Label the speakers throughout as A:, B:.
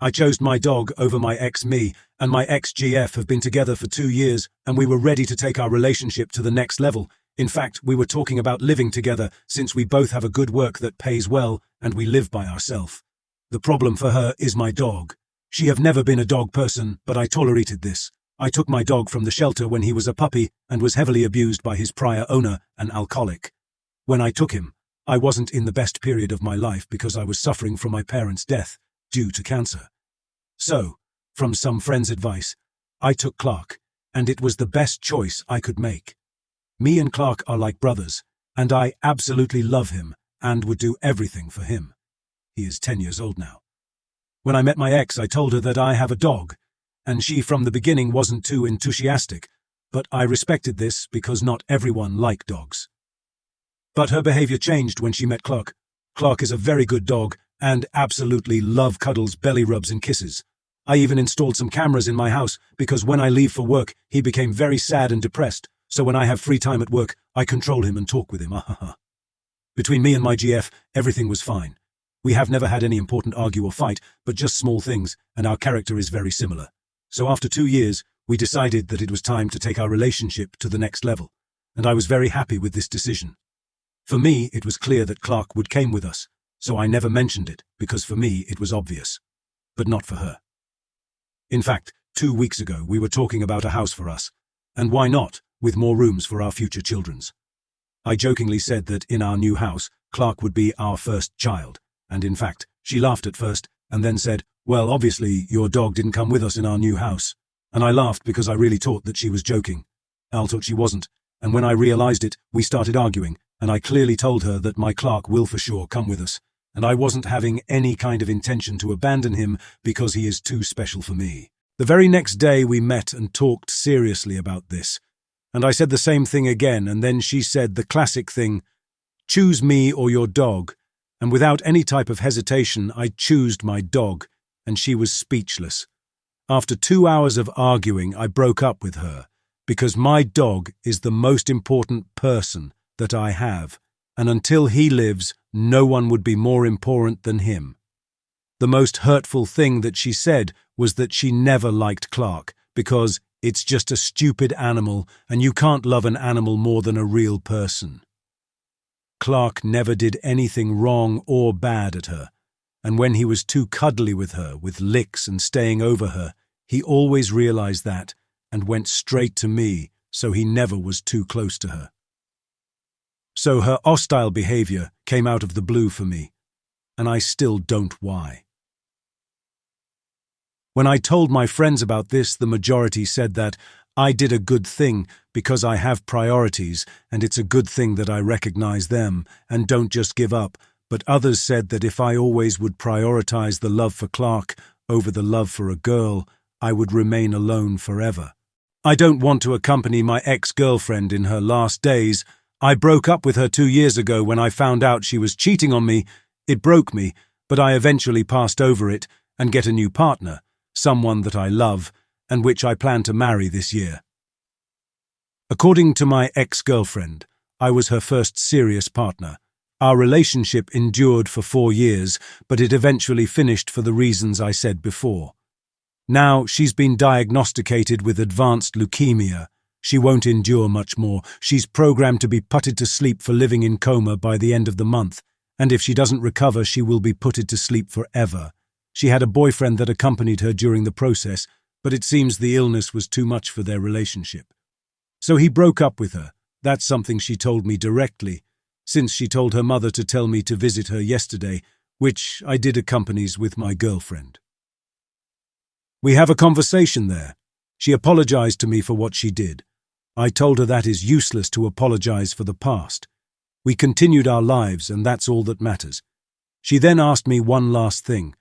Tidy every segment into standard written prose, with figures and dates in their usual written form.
A: I chose my dog over my ex. Me and my ex-GF have been together for 2 years, and we were ready to take our relationship to the next level. In fact, we were talking about living together since we both have a good work that pays well and we live by ourselves. The problem for her is my dog. She have never been a dog person, but I tolerated this. I took my dog from the shelter when he was a puppy and was heavily abused by his prior owner, an alcoholic. When I took him, I wasn't in the best period of my life because I was suffering from my parents' death due to cancer. So, from some friend's advice, I took Clark, and it was the best choice I could make. Me and Clark are like brothers, and I absolutely love him and would do everything for him. He is 10 years old now. When I met my ex, I told her that I have a dog, and she from the beginning wasn't too enthusiastic, but I respected this because not everyone liked dogs. But her behavior changed when she met Clark. Clark is a very good dog and absolutely love cuddles, belly rubs and kisses. I even installed some cameras in my house because when I leave for work, he became very sad and depressed, so when I have free time at work, I control him and talk with him. Between me and my GF, everything was fine. We have never had any important argue or fight, but just small things, and our character is very similar. So after 2 years, we decided that it was time to take our relationship to the next level, and I was very happy with this decision. For me, it was clear that Clark would come with us, so I never mentioned it, because for me it was obvious, but not for her. In fact, 2 weeks ago we were talking about a house for us, and why not, with more rooms for our future children's. I jokingly said that in our new house, Clark would be our first child, and in fact, she laughed at first, and then said, "Well, obviously, your dog didn't come with us in our new house." And I laughed because I really thought that she was joking. Al thought she wasn't, and when I realized it, we started arguing, and I clearly told her that my Clark will for sure come with us, and I wasn't having any kind of intention to abandon him because he is too special for me. The very next day we met and talked seriously about this, and I said the same thing again, and then she said the classic thing, "Choose me or your dog," and without any type of hesitation I chose my dog, and she was speechless. After 2 hours of arguing, I broke up with her, because my dog is the most important person that I have, and until he lives, no one would be more important than him. The most hurtful thing that she said was that she never liked Clark, because it's just a stupid animal, and you can't love an animal more than a real person. Clark never did anything wrong or bad at her, and when he was too cuddly with her, with licks and staying over her, he always realized that and went straight to me, so he never was too close to her. So her hostile behavior came out of the blue for me, and I still don't why. When I told my friends about this, the majority said that I did a good thing because I have priorities, and it's a good thing that I recognize them and don't just give up, but others said that if I always would prioritize the love for Clark over the love for a girl, I would remain alone forever. I don't want to accompany my ex-girlfriend in her last days. I broke up with her 2 years ago when I found out she was cheating on me. It broke me, but I eventually passed over it and get a new partner, someone that I love, and which I plan to marry this year. According to my ex-girlfriend, I was her first serious partner. Our relationship endured for 4 years, but it eventually finished for the reasons I said before. Now she's been diagnosticated with advanced leukemia. She won't endure much more. She's programmed to be putted to sleep for living in coma by the end of the month, and if she doesn't recover, she will be putted to sleep forever. She had a boyfriend that accompanied her during the process, but it seems the illness was too much for their relationship. So he broke up with her. That's something she told me directly, since she told her mother to tell me to visit her yesterday, which I did accompanies with my girlfriend. We have a conversation there. She apologized to me for what she did. I told her that is useless to apologize for the past. We continued our lives, and that's all that matters. She then asked me one last thing.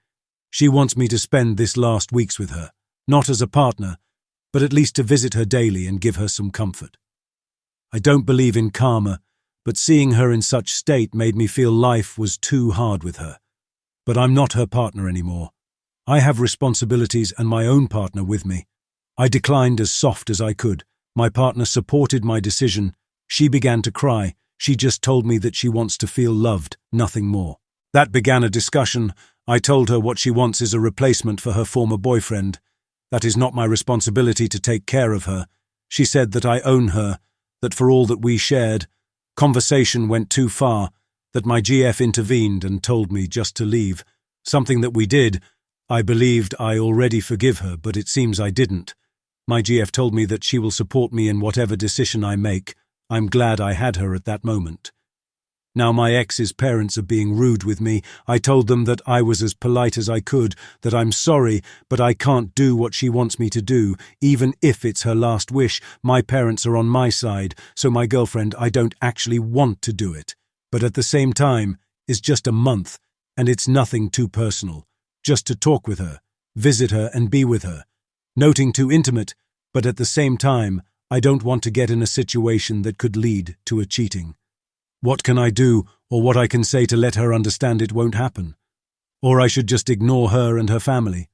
A: She wants me to spend this last weeks with her, not as a partner, but at least to visit her daily and give her some comfort. I don't believe in karma, but seeing her in such state made me feel life was too hard with her. But I'm not her partner anymore. I have responsibilities and my own partner with me. I declined as soft as I could. My partner supported my decision. She began to cry. She just told me that she wants to feel loved, nothing more. That began a discussion. I told her what she wants is a replacement for her former boyfriend. That is not my responsibility to take care of her. She said that I own her, that for all that we shared, conversation went too far, that my GF intervened and told me just to leave. Something that we did. I believed I already forgive her, but it seems I didn't. My GF told me that she will support me in whatever decision I make. I'm glad I had her at that moment. Now my ex's parents are being rude with me. I told them that I was as polite as I could, that I'm sorry, but I can't do what she wants me to do, even if it's her last wish. My parents are on my side, so my girlfriend, I don't actually want to do it. But at the same time, it's just a month, and it's nothing too personal. Just to talk with her, visit her and be with her. Noting too intimate, but at the same time, I don't want to get in a situation that could lead to a cheating. What can I do, or what I can say to let her understand it won't happen? Or I should just ignore her and her family?